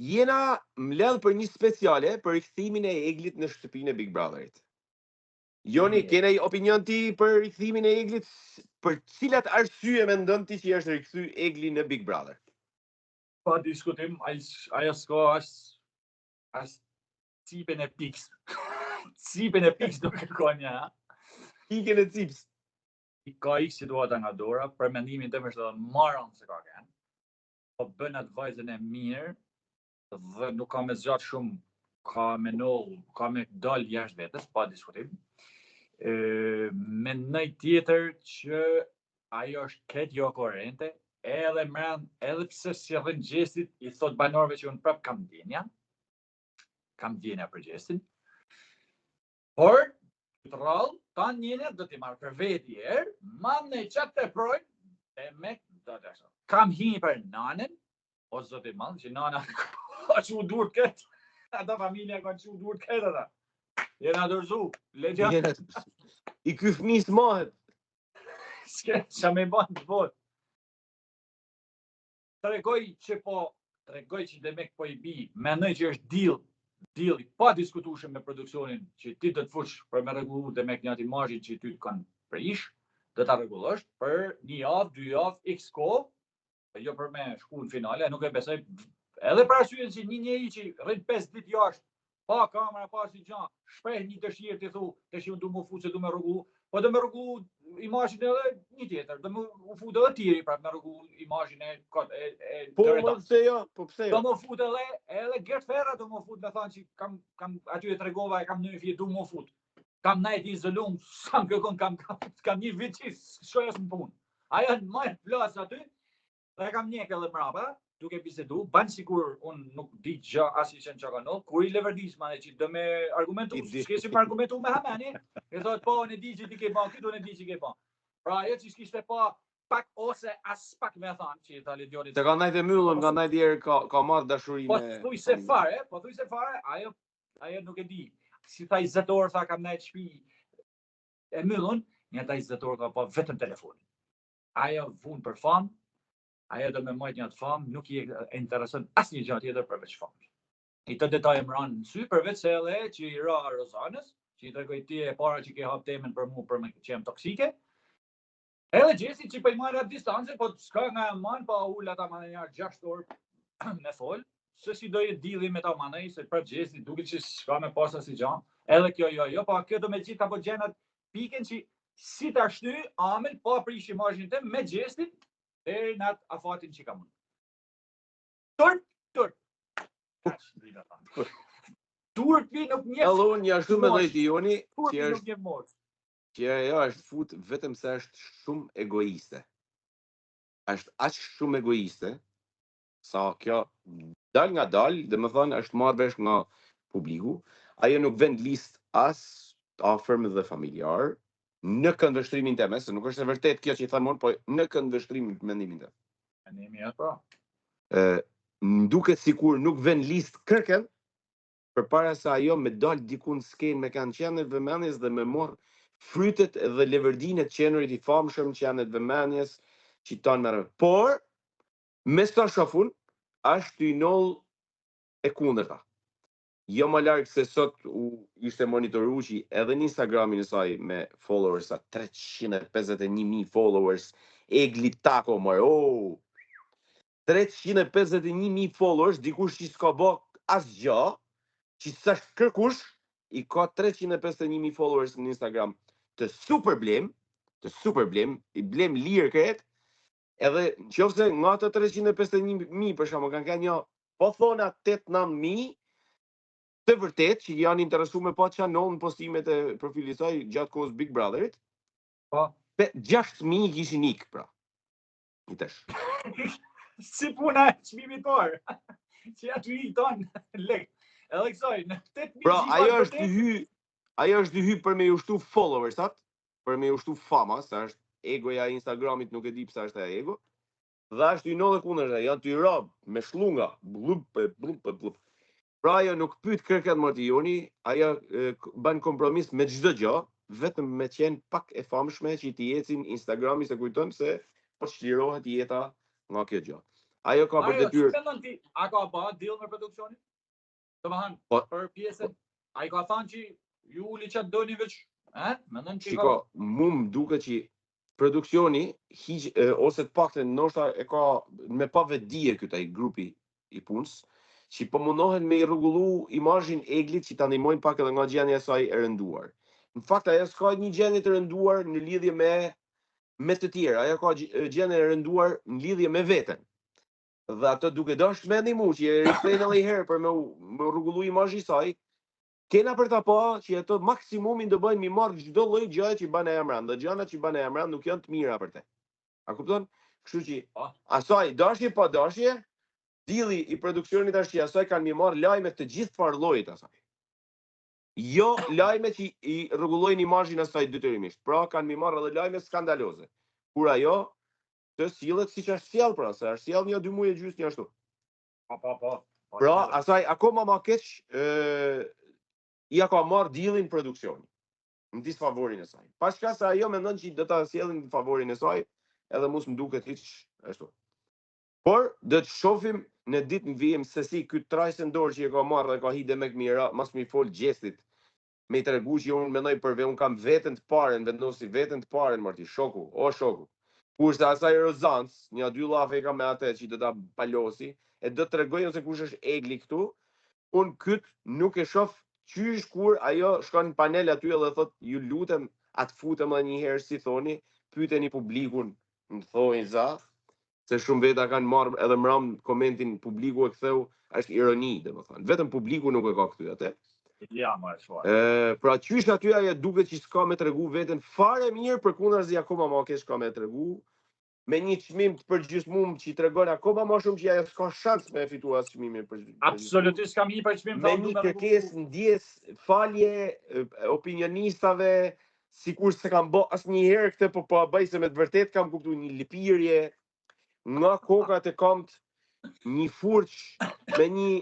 Jena mbledh për një speciale për rikthimin e Eglit në shtëpinë e Big Brotherit. Joni, kena opinion ti për rikthimin e Eglit? Për cilat arsye mendon ti që është rikthy Egli në Big Brother? Pa diskutim, ajo s'ka as cipën e piks. Cipën e piks nuk kërkon ja. Pikën e cips. I ka ik situata nga dora, për mendimin tim është edhe maron se ka kanë. Po bën atë vajzën e mirë dhe nuk ka me zgjat shumë, ka me dal jashtë vetes, pa diskutim. Me nëj tjetër që ajo është ketë jo korrente, edhe mran, edhe pse si rrën gjestit, i thot banorëve që unë prap kam djenja për gjestin. Por, të rrallë, ta njënët do t'i marrë për veti erë, ma në qatë të projnë, e me do të ashtë. Kam hi për nanën, o zotë i malë, që nana ka që u dur këtë, ata familja ka që u dur këtë ata. Jena dërzu, legja. I ky fëmijë s'mohet. S'ke, që me banë të botë. Tregoj që Demek po i bi, menoj që është deal i pa diskutueshëm me produksionin që ti do të fush për me rregullu Demek një atë imazhin që ty të kanë prish, do ta rregullosh për një javë, 2 javë, x kohë, jo për me shku në finale, nuk e besoj. Edhe për arsyeën që një njeri që rrin 5 ditë jashtë, pa kamera, pa si gjë, shpreh një dëshirë ti thu, tash unë du më fut se du më rregullu, po do më rregullu imazhin edhe një tjetër, do më u fut edhe tjetri prapë më rregullu imazhin e po pse jo? Do më fut edhe Gert Ferra do më fut me thënë që kam aty e tregova e kam në fije du më fut. Kam najt izolum, sam kërkon kam një vit që shojas në punë. Ajo më plas aty, dhe kam njek edhe mrapa, duke bisedu, banë sikur unë nuk di gjë as që në qakanot, kur i leverdis ma që do me argumentu, s'kesim argumentu me hameni, e thot po, në di që ti ke ban, këtu në di që ke ban. Pra, ajo që s'kishte pa pak ose as pak me thanë, që i thali djonit. Të ka najt e myllën, ka najt djerë, ka marrë dashuri me... Po thuj se fare, ajo nuk e di. Si tha 20 orë, tha kam najt shpi e myllën, një ta 20 orë ka pa vetëm telefonin. Ajo vunë për famë, ajo do me majt një atë famë, nuk i interesën as një gjë tjetër përveç famës. I të detaje më ranë në sy, përveç se edhe që i ra Rozanës, që i tregoj ti e para që ke hap temen për mu për me që jem toksike, edhe Gjesi që për i marrë atë distancë, po s'ka nga e manë, pa ullë ata manë njarë 6 orë me folë, se si do jetë dili me ta manej, se për Gjesi duke që s'ka me pasa si gjanë, edhe kjo jo, pa kjo do me gjithë apo gjenat piken që si të ashtu, amel, pa prish imazhin të me Gjesin, e në atë afatin që ka mund. Turp. Turpi nuk njef. Allo, një ashtu me dhejti joni, Turpi nuk njef mos. Që ajo është fut vetëm se është shumë egoiste. Është aq shumë egoiste, sa kjo dal nga dal, dhe më thënë është marrë vesh nga publiku, ajo nuk vend list as afërm dhe familjar, në këndvështrimin teme, se nuk është e vërtet kjo që i thanë por në këndvështrimin mendimin teme. Mendimi atë po. Duket sikur nuk vend list kërken, përpara se ajo me dal diku në skenë me kanë qenë vëmendjes dhe me morr frytet dhe leverdinet qenurit i famshëm që janë të vëmendjes që tanë merë. Por, me s'ka shofun, është i noll e kundërta. Jo më larg se sot ishte monitoru që edhe në Instagramin e saj me followers 351.000 followers, Egli Tako mërë, 351.000 followers, dikush që s'ka bë asgjë, që s'është kërkush, i ka 351.000 followers në Instagram të super blem, i blem lirë këtë, edhe qofse nga të 351.000 për shkakun kanë një, po thona 8-9.000 të vërtet që janë interesuar me pa çfarë në postimet e profilit saj gjatë kohës Big Brotherit. Po, 6.000 kishin ik, pra. I tash. Si puna e çmimit parë. Që aty i ton lek. Edhe kësaj në 8.000. Pra, ajo është dy hy për me ushtu followersat, për me ushtu fama, sa është egoja e Instagramit, nuk e di pse është ajo ego. Dhe është i nodhe kundërta, janë ty rob me shlunga, blup. Pra ajo nuk pyet kërket motijoni, ajo bën kompromis me çdo gjë, vetëm me qenë pak e famshme që ti ecin Instagrami se kujton se po çlirohet jeta nga kjo gjë. ajo ka për detyrë. A ka ba deal me produksionin? Domethënë, për pjesën, ai ka thënë që ju uli çat doni veç, mendon që Shiko, më duket që produksioni ose të paktën ndoshta e ka me pa vetdije ky ai grupi i punës, që po mundohen me i rregullu imazhin Eglit që ta ndihmojnë pak edhe nga gjendja e saj e rënduar. Në fakt ajo s'ka një gjendje të rënduar në lidhje me të tjerë, ajo ka gjendje e rënduar në lidhje me veten. Dhe ato duke dashur mendi mu që e rikthejnë edhe herë për me rregullu imazhin e saj, kena për ta pa që ato maksimumin do bëjnë mi marr çdo lloj gjëje që bën emran, dhe gjërat që bën emran nuk janë të mira për te. A kupton? Kështu që asaj dashje pa dashje, dili i produksionit është që asaj kanë mi marr lajme të gjithë farllojit asaj. Jo lajme që i rregullojnë imazhin e saj detyrimisht. Pra kanë mi marr edhe lajme skandaloze. Kur ajo të sillet siç është sjell, pra, se është sjell 1-2 muaj e gjysmë një ashtu. Po. Pra, asaj akoma më keq ja ka marr dillin produksioni në disfavorin e saj. Pas ka se ajo mendon që do ta sjellin në favorin e saj, edhe mos më duket hiç ashtu. Por do të shohim në ditë në vijim se si ky trajse dorë që e ka marrë dhe ka hide me mira, mas mi fol gjestit, me i tregu që unë mendoj për unë kam veten të parën, vendosi veten të parën, marti, shoku. Kurse asaj Rozancë, 1-2 llafe ka me atë që do ta palosi, e do të tregoj ose kush është Egli këtu, unë kyt nuk e shoh qysh kur ajo shkon në panel aty dhe thot ju lutem atë futem edhe një herë si thoni, pyeteni publikun, më thojnë za, se shumë veta kanë marrë edhe mram komentin publiku e ktheu, është ironi, domethënë. Vetëm publiku nuk e ka kthy atë. Ja, më çfarë. Pra qysh aty ajo duket që s'ka me tregu veten fare mirë, përkundazi akoma më kesh ka me tregu. Me një çmim të përgjysmum që i tregon akoma më shumë që ajo s'ka shans me fituar çmimin për. Absolutisht kam një për çmim me një kërkesë ndjes falje opinionistave, sikur se kam bë asnjëherë këtë, po bëj se me të vërtet kam kuptuar një lipirje nga kokat e komt, një furç me një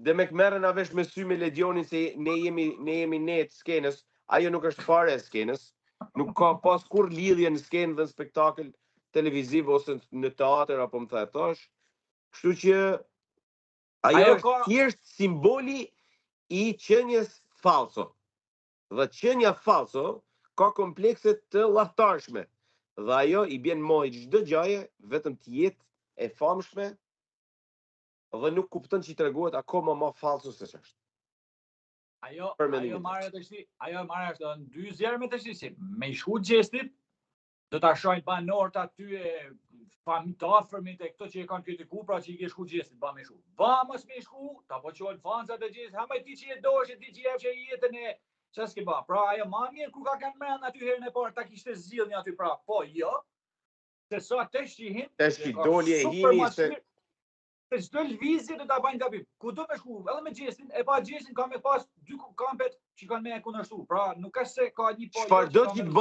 dhe me këmerën a vesh me sy me Ledionin se ne jemi ne të skenës, ajo nuk është fare e skenës, nuk ka pas kur lidhje në skenë dhe në spektakël televiziv ose në teatr apo më thash. Kështu që ajo është thjesht simboli i qenies falso. Dhe qenia falso ka komplekse të llahtarshme. Dhe ajo i bjen moj çdo gjëje vetëm të jetë e famshme dhe nuk kupton që i tregohet akoma më falso se ç'është. Ajo marrë është në dy zjerme të shqisi. Me i shku gjestit, do ta shojnë banorët aty e familë të afërmit e këto që e kanë kritiku, pra që i ke shku gjestit, ba me shku. Ba mos me shku, ta po qojnë fansat e gjestit, ha me ti që e doshe, ti që jep që jetën e ç'as ke ba. Pra ajo ma mirë ku ka kanë mërën aty herën e parë, ta kishte zgjidhni aty, pra po jo. Se sa të shqihin, të doli e hini se çdo lëvizje do ta bajnë gabim. Ku do me shku, edhe me gjestin, e pa gjestin ka me pas dy kampet që kanë me e kundërshtu. Pra nuk ka se ka një po. Çfarë do që të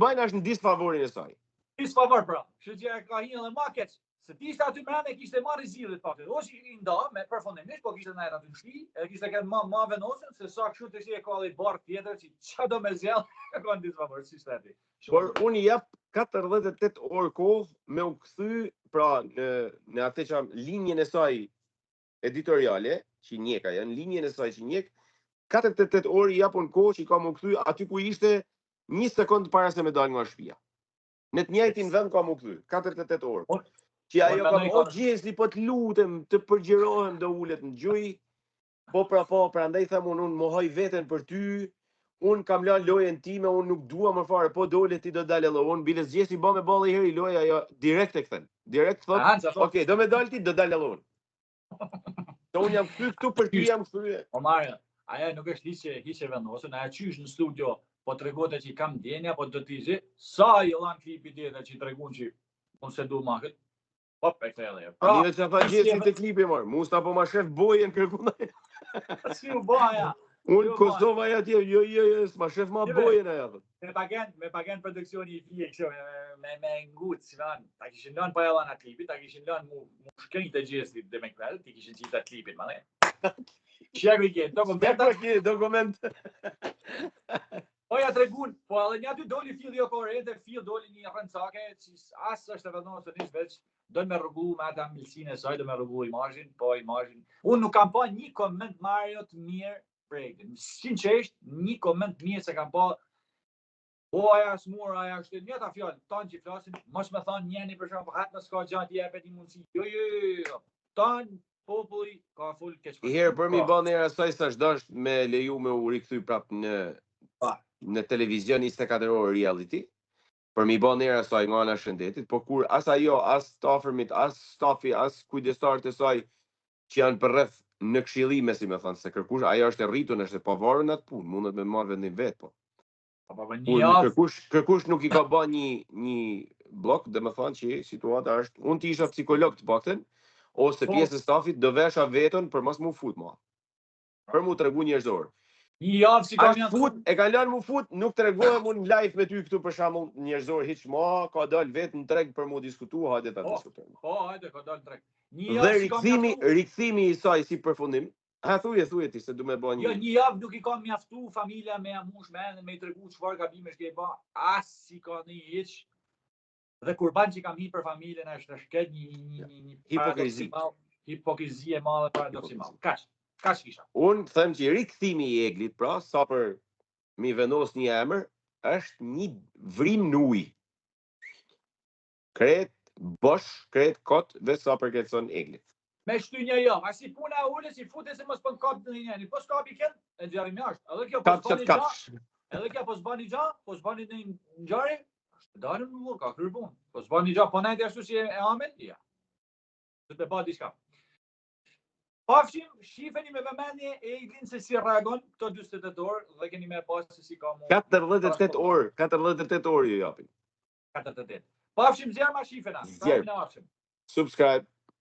bëjnë, është në disfavorin e saj. Disfavor pra. Kështu që ka hinë edhe ma keq. Se ti ishte aty me anë kishte marrë zgjidhjet pakët. Ose i nda me përfundimisht, po kishte ndajt aty në shtëpi, edhe kishte kanë ma vendosur se sa kështu të shi e ka edhe bark tjetër që ç'a do me zgjell, ka në disfavor si shteti. Por unë i jap 48 orë kohë me u kthy pra në atë që linjën e saj editoriale, që njek ajo, në linjën e saj që njek, 48 orë i japun kohë që ka më kthy aty ku ishte 1 sekond para se me dal nga shtëpia. Në të njëjtin vend ka më kthy 48 orë. Që ajo ka më gjesi, po të lutem, të përgjirohem, do ulet në gjuj. Po, prandaj them unë mohoj veten për ty. Unë kam lënë lojën time, unë nuk dua më fare, po dole ti do dalë edhe unë, bile zgjesi bë me ballë herë i loja ajo direkt e kthen. Direkt thot, okay, do me dal ti, do dalë edhe unë. Se unë jam këtu për ty, jam këtu. O Mario, ajo nuk është hiç e vendosur, na qysh në studio, po tregote që kam ndjenja, po do të thëjë, sa i lan klipi tjetër që tregon që unë se du makët. Po e kthej. Pra, ne çfarë tha gjesi te klipi më? Musta po ma shef bojën kërkundaj. Si u boja? Unë Kosova ja atje, jo, s'ma shef ma bojën ajo. Me pagen produksioni i fije kështu me ngut, si van. Ta kishin lënë pa jallan atë klipit, ta kishin lënë mu shkënjë të gjestit dhe me kveld, ti kishin qitë atë klipit, ma ne. Shegu i ke, dokument. Dokument. Po ja tregun, po edhe një aty doli fill jo korrente, fill doli një rëncake, as është e vendosur të nish veç do me rregullu me ata milsinë e saj, do me rregullu imazhin, po imazhin. Unë nuk kam pa një koment Mario të mirë për sinqerisht, një koment mirë se kam pa. O aja smur, aja është një ta fjalë, tanë që flasin, mos me thonë njeni për shembull, hat në ska gjatë jepet një mundësi. Jo. Tanë populli ka full keq. I herë për mi bën era asaj sa s'dash me leju me u rikthy prap në televizion 24 orë reality. Për mi bën era asaj nga ana shëndetit, po kur as ajo, as të afërmit, as stafi, as kujdestarët e saj që janë për rreth në këshillime, si më thënë, se kërkush ajo është e rritur, është e pavarur atë punë, mundet me marrë vendin vet, po. Kërkush nuk i ka bën një blok, dhe më thënë që situata është, unë ti isha psikolog të paktën, ose pjesë e stafit do vesha vetën për mos mu fut ma. Për mu tregu njerëzor. Një javë si kam janë fut, e ka lënë mu fut, nuk tregohem unë live me ty këtu për shembull njerëzor hiç ma, ka dal vetë në treg për mu diskutu, hajde ta diskutojmë. Po, hajde ka dal në treg. Dhe rikthimi i saj si përfundim. Thuje ti se du me bën një. Jo, një javë nuk i kam mjaftu familja me amush me endën me i tregu çfarë gabimesh ke bë, as si ka një hiç. Dhe kurban që kam hi për familjen është shket një hipokrizi e madhe paradoksimale. Kaç kisha. Unë them që rikthimi i Eglit, pra, sa për mi vendos një emër, është një vrim në ujë. Kret bosh, kret kot, dhe sa për këtë Eglit. Me shtynja jo, a si puna e ulës, si fute se mos pën kap në njëni, po s'kapi kënd, e gjarim jashtë. Edhe kjo po s'bani gja, edhe kjo po s'bani gja, po s'bani në njëri, dalim në mur, ka kryrë punë. Po s'bani gja, po nejtë ashtu si e amen, ja. Dhe të pa diçka. Pafshim, shifeni me vëmendje e Eglin se si reagon këto 48 orë dhe keni me pas se si ka mu... 48 orë ju japin. 48. Pafshim zjerma shifena. Subscribe.